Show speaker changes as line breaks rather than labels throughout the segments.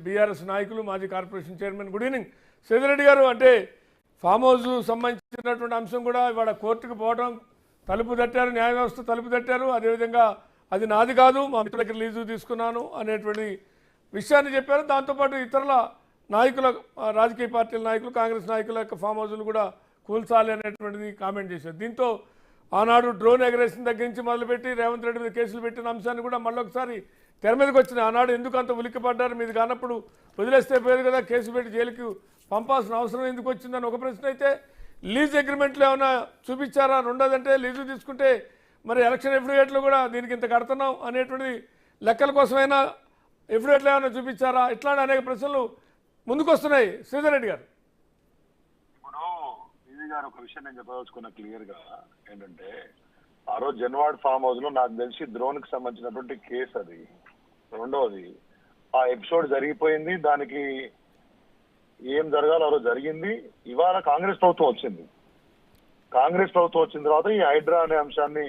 BRS నాయకులు, మాజీ corporation chairman. Good evening సేదిరెడ్డి గారు. అంటే ఫామ్ హౌస్ సంబంధించినటువంటి అంశం కూడా ఇవాళ కోర్టుకు పోవడం, తలుపు తట్టారు, న్యాయ వ్యవస్థ తలుపు తట్టారు. అదేవిధంగా అది నాది కాదు, మా మిత్రుల దగ్గర లీజు తీసుకున్నాను అనేటువంటి విషయాన్ని చెప్పారు. దాంతోపాటు ఇతరుల నాయకుల, రాజకీయ పార్టీల నాయకులు, కాంగ్రెస్ నాయకుల యొక్క ఫామ్ హౌస్లు కూడా కూల్చాలి అనేటువంటిది కామెంట్ చేశారు. దీంతో ఆనాడు డ్రోన్ ఎగరేషన్ దగ్గర నుంచి మొదలుపెట్టి రేవంత్ రెడ్డి మీద కేసులు పెట్టిన అంశాన్ని కూడా మళ్ళొకసారి తెర మీదకి వచ్చినాయి. ఆనాడు ఎందుకు అంత ఉలిక్కిపడ్డారు, మీది కానప్పుడు వదిలేస్తే పోయేది కదా, కేసు పెట్టి జైలుకి పంపాల్సిన అవసరం ఎందుకు వచ్చిందని ఒక ప్రశ్న అయితే, లీజ్ అగ్రిమెంట్లు ఏమైనా చూపించారా? రెండోదంటే లీజు తీసుకుంటే మరి ఎలక్షన్ ఎఫిడవిట్లో కూడా దీనికి ఇంత కడుతున్నాం అనేటువంటి లెక్కల కోసమైనా ఎఫిడవిట్లు ఏమైనా చూపించారా? ఇట్లాంటి అనేక ప్రశ్నలు ముందుకు వస్తున్నాయి. శ్రీధర్ గారు,
ఇప్పుడు ఇది గారు ఒక విషయం నేను చెప్పదలుచుకున్న క్లియర్ గా ఏంటంటే, ఆ రోజు జన్వాడ్ ఫామ్ హౌస్ లో నాకు తెలిసి డ్రోన్ కి సంబంధించినటువంటి కేసు అది. రెండవది, ఆ ఎపిసోడ్ జరిగిపోయింది, దానికి ఏం జరగాలో ఆ రోజు జరిగింది. ఇవాళ కాంగ్రెస్ ప్రభుత్వం వచ్చింది. కాంగ్రెస్ ప్రభుత్వం వచ్చిన తర్వాత ఈ హైడ్రా అనే అంశాన్ని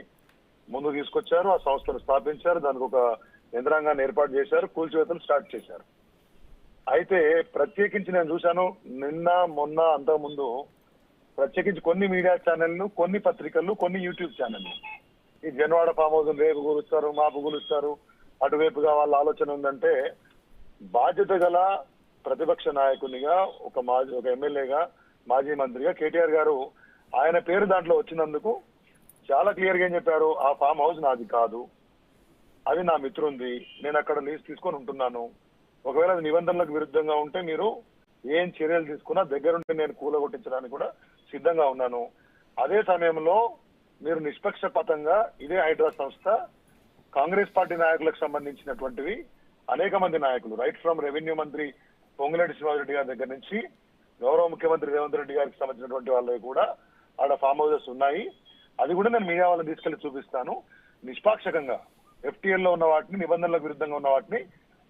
ముందు తీసుకొచ్చారు, ఆ సంస్థను స్థాపించారు, దానికి ఒక యంత్రాంగాన్ని ఏర్పాటు చేశారు, కూల్చివేతలు స్టార్ట్ చేశారు. అయితే ప్రత్యేకించి నేను చూశాను నిన్న మొన్న అంతకుముందు ప్రత్యేకించి కొన్ని మీడియా ఛానళ్లు, కొన్ని పత్రికలు, కొన్ని యూట్యూబ్ ఛానళ్లు ఈ జన్వాడ ఫామ్ హౌస్ రేపు కూలుస్తారు, మాపు కూలుస్తారు, అటువైపుగా వాళ్ళ ఆలోచన ఉందంటే, బాధ్యత గల ప్రతిపక్ష నాయకునిగా, ఒక ఎమ్మెల్యేగా, మాజీ మంత్రిగా కేటీఆర్ గారు ఆయన పేరు దాంట్లో వచ్చినందుకు చాలా క్లియర్ గా ఏం చెప్పారు, ఆ ఫామ్ హౌస్ నాది కాదు, అది నా మిత్రుంది, నేను అక్కడ లీజ్ తీసుకొని ఉంటున్నాను, ఒకవేళ అది నిబంధనలకు విరుద్ధంగా ఉంటే మీరు ఏం చర్యలు తీసుకున్నా దగ్గరుండి నేను కూలగొట్టించడానికి కూడా సిద్ధంగా ఉన్నాను. అదే సమయంలో మీరు నిష్పక్షపాతంగా ఇదే హైడ్రా సంస్థ కాంగ్రెస్ పార్టీ నాయకులకు సంబంధించినటువంటివి అనేక మంది నాయకులు, రైట్ ఫ్రమ్ రెవెన్యూ మంత్రి పొంగులేటి శ్రీనివాసరెడ్డి గారి దగ్గర నుంచి గౌరవ ముఖ్యమంత్రి రేవంత్ రెడ్డి గారికి సంబంధించినటువంటి వాళ్ళవి కూడా ఆడ ఫామ్ హౌసెస్ ఉన్నాయి. అది కూడా నేను మీడియా వాళ్ళని తీసుకెళ్లి చూపిస్తాను. నిష్పాక్షకంగా FTL లో ఉన్న వాటిని, నిబంధనలకు విరుద్ధంగా ఉన్న వాటిని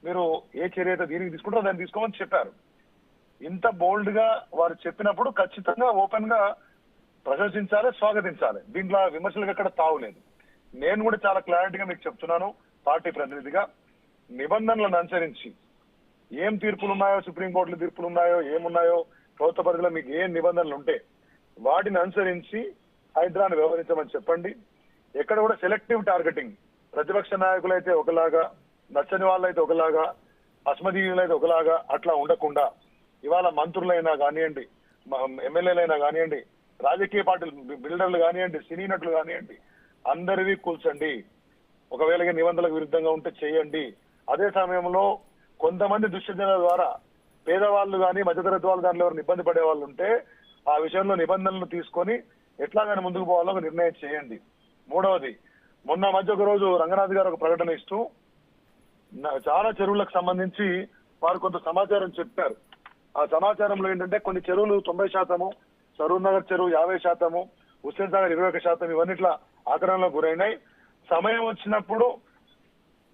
మీరు ఏ చర్య అయితే దీనికి తీసుకుంటారో దాన్ని తీసుకోమని చెప్పారు. ఇంత బోల్డ్ గా వారు చెప్పినప్పుడు ఖచ్చితంగా ఓపెన్ గా ప్రశంసించాలి, స్వాగతించాలి. దీంట్లో విమర్శలకు ఎక్కడ తావులేదు. నేను కూడా చాలా క్లారిటీగా మీకు చెప్తున్నాను, పార్టీ ప్రతినిధిగా నిబంధనలను అనుసరించి ఏం తీర్పులు ఉన్నాయో, సుప్రీంకోర్టులో తీర్పులు ఉన్నాయో, ఏమున్నాయో, ప్రభుత్వ పరిధిలో మీకు ఏం నిబంధనలు ఉంటే వాటిని అనుసరించి హైడ్రాను వ్యవహరించమని చెప్పండి. ఎక్కడ కూడా సెలెక్టివ్ టార్గెటింగ్, ప్రతిపక్ష నాయకులైతే ఒకలాగా, నచ్చని వాళ్ళైతే ఒకలాగా, అస్మదీయులైతే ఒకలాగా అట్లా ఉండకుండా ఇవాళ మంత్రులైనా కానివ్వండి, ఎమ్మెల్యేలైనా కానివ్వండి, రాజకీయ పార్టీలు బిల్డర్లు కానివ్వండి, సినీ నటులు కానివ్వండి, అందరివి కూల్చండి. ఒకవేళ నిబంధనలకు విరుద్ధంగా ఉంటే చేయండి. అదే సమయంలో కొంతమంది దుశ్చర్యల ద్వారా పేదవాళ్ళు కానీ, మధ్యతరగతి వాళ్ళు దాంట్లో ఎవరిని ఇబ్బంది పడే వాళ్ళు ఉంటే ఆ విషయంలో నిబంధనలు తీసుకొని ఎట్లాగైనా ముందుకు పోవాలో ఒక నిర్ణయం చేయండి. మూడవది, మొన్న మధ్య ఒక రోజు రంగనాథ్ గారు ఒక ప్రకటన ఇస్తూ చాలా చెరువులకు సంబంధించి వారు కొంత సమాచారం చెప్పారు. ఆ సమాచారంలో ఏంటంటే కొన్ని చెరువులు 90%, సరూర్ నగర్ చెరువు 50%, హుస్సేన్ సాగర్ 21%, ఇవన్నిట్లా ఆక్రమణలో గురైనాయి. సమయం వచ్చినప్పుడు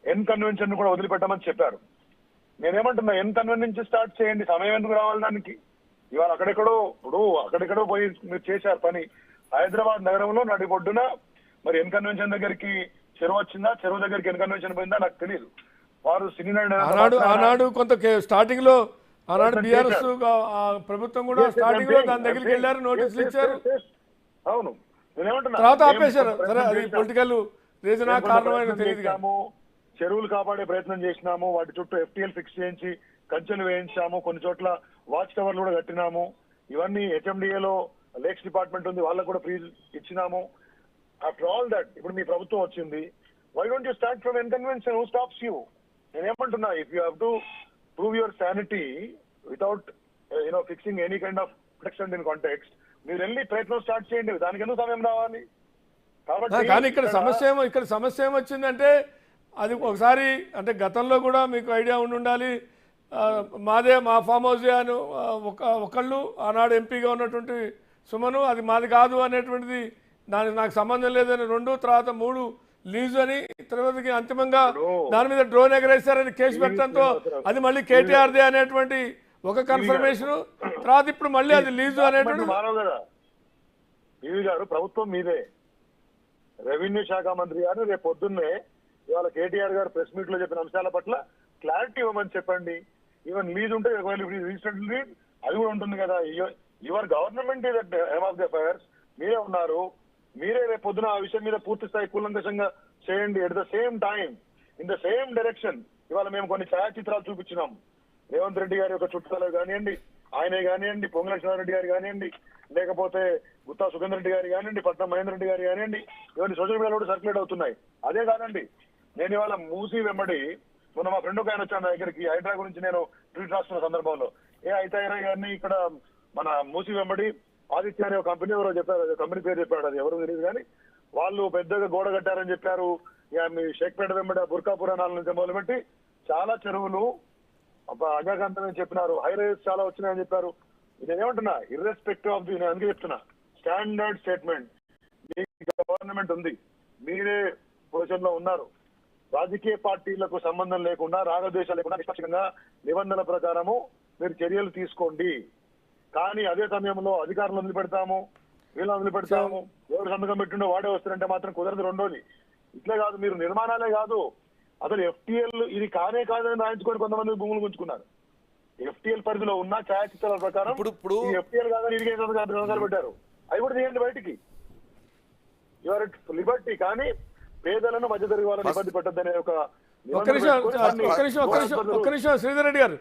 ఎన్ కన్వెన్షన్ కూడా వదిలిపెట్టమని చెప్పారు. నేనేమంటున్నా, ఎన్ కన్వెన్షన్ స్టార్ట్ చేయండి, సమయం ఎందుకు రావాలి దానికి? ఇవాళ అక్కడెక్కడో పోయి మీరు చేశారు పని. హైదరాబాద్ నగరంలో నడిబొడ్డున మరి ఎన్ కన్వెన్షన్ దగ్గరికి చెరువు వచ్చిందా, చెరువు దగ్గరికి ఎన్ కన్వెన్షన్ పోయిందా నాకు తెలియదు. వారు సినీ
ఆనాడు కొంత స్టార్టింగ్ లో ఆనాడు బీఆర్ఎస్ ప్రభుత్వం కూడా స్టార్టింగ్ లో దాని దగ్గరికి వెళ్ళారు, నోటీసులు ఇచ్చారు.
అవును, నేనేమంటున్నా,
తర్వాత ఆపేశారు. సరే, అది పొలిటికల్ రీజన్ కారణమైన తెలియదు.
చెరువులు కాపాడే ప్రయత్నం చేసినాము, వాటి చుట్టూ FTL ఫిక్స్ చేయించి కంచెలు వేయించాము, కొన్ని చోట్ల వాచ్ టవర్లు కూడా కట్టినాము. ఇవన్నీ HMDAలో లేక్స్ డిపార్ట్మెంట్ ఉంది, వాళ్ళకు కూడా ఫ్రీ ఇచ్చినాము. ఆఫ్టర్ ఆల్ దట్ ఇప్పుడు మీ ప్రభుత్వం వచ్చింది. Why don't you start from N convention? Who stops you? నేనేమంటున్నా, if you have to prove your sanity without fixing any kind of protection in context, మీరు వెళ్ళి ప్రయత్నం స్టార్ట్ చేయండి. దానికి ఎందుకు సమయం రావాలి?
కాబట్టి కానీ ఇక్కడ సమస్య ఏమొచ్చిందంటే, అది ఒకసారి అంటే గతంలో కూడా మీకు ఐడియా ఉండాలి, మా ఫామ్ హౌస్ అని ఒకళ్ళు ఆనాడు ఎంపీగా ఉన్నటువంటి సుమను అది మాది కాదు అనేటువంటిది, దానికి నాకు సంబంధం లేదని 2, తర్వాత 3 లీజు అని, తర్వాతకి అంతిమంగా దాని మీద డ్రోన్ ఎగరేశారని కేసు పెట్టడంతో అది మళ్ళీ కేటీఆర్దే అనేటువంటి ఒక కన్ఫర్మేషన్, తర్వాత ఇప్పుడు మళ్ళీ అది లీజు అనేటువంటి.
గారు ప్రభుత్వం మీదే, రెవెన్యూ శాఖ మంత్రి గారు రేపు పొద్దున్నే ఇవాళ కేటీఆర్ గారు ప్రెస్ మీట్ లో చెప్పిన అంశాల పట్ల క్లారిటీ ఇవ్వమని చెప్పండి. ఈవెన్ లీజ్ ఉంటే రిజిస్టర్డ్ లీజ్ అది కూడా ఉంటుంది కదా. Your government is at him of the affairs, మీరే ఉన్నారు, మీరే రేపు పొద్దున ఆ విషయం మీద పూర్తి స్థాయి కూలంకషంగా చేయండి. At the same time in the same direction ఇవాళ మేము కొన్ని ఛాయాచిత్రాలు చూపించినాం. రేవంత్ రెడ్డి గారి యొక్క చుట్టాలు కానివ్వండి, ఆయనే కానివ్వండి, పొంగుల రెడ్డి గారు కానివ్వండి, లేకపోతే గుత్తా సుఖేందర్ రెడ్డి గారు కానివ్వండి, పట్నం మహేందర్ రెడ్డి గారు కానివ్వండి, ఇవన్నీ సోషల్ మీడియాలో కూడా సర్క్యులేట్ అవుతున్నాయి. అదే కాదండి, నేను ఇవాళ మూసి వెంబడి మొన్న మా ఫ్రెండ్ ఒక ఆయన వచ్చాను నా దగ్గరికి, హైడ్రా గురించి నేను ట్వీట్ రాస్తున్న సందర్భంలో ఐతాయిరా గారిని ఇక్కడ మన మూసి వెంబడి ఆదిత్య అనే ఒక కంపెనీ ఎవరో చెప్పారు, కంపెనీ పేరు చెప్పాడు, అది ఎవరు తెలియదు కానీ వాళ్ళు పెద్దగా గోడ కట్టారని చెప్పారు. ఇక మీ షేక్పేట వెంబడి బుర్కాపురాణాల నుంచి మొదలుపెట్టి చాలా చెరువులు అజాకాంతమని చెప్పినారు, హై రైజ్ చాలా వచ్చినాయని చెప్పారు. ఇది ఏమంటున్నా, ఇర్రెస్పెక్టివ్ ఆఫ్ ది, నేను అందుకే చెప్తున్నా స్టాండర్డ్ స్టేట్మెంట్. మీ గవర్నమెంట్ ఉంది, మీరే పొజిషన్ లో ఉన్నారు, రాజకీయ పార్టీలకు సంబంధం లేకుండా, రాగద్వేషాలు లేకుండా నిష్పక్షంగా నిబంధనల ప్రకారము మీరు చర్యలు తీసుకోండి. కానీ అదే సమయంలో అధికారులు వదిలిపెడతాము, వీళ్ళని వదిలిపెడతాము, ఎవరు సంతకం పెట్టిండో వాడే వస్తారంటే మాత్రం కుదరదు. రెండోది ఇట్లే కాదు, మీరు నిర్మాణాలే కాదు, అసలు ఎఫ్టీఎల్ ఇది కానే కాదని రాయించుకొని కొంతమంది భూములు గుంజుకున్నారు. ఎఫ్టీఎల్ పరిధిలో ఉన్న ఛాయాచిత్రాల ప్రకారం
ఇప్పుడు
ఎఫ్టీఎల్ కాదని ఇరిగేషన్ సంతకాలు పెట్టారు. అవి కూడా తీయండి బయటికి. Your Liberty. కానీ పేదలను మధ్యతరగతి వాళ్ళని ఇబ్బంది పెట్టద్దనే ఒక
ఒక్క నిమిషం శ్రీధర్ రెడ్డి గారు,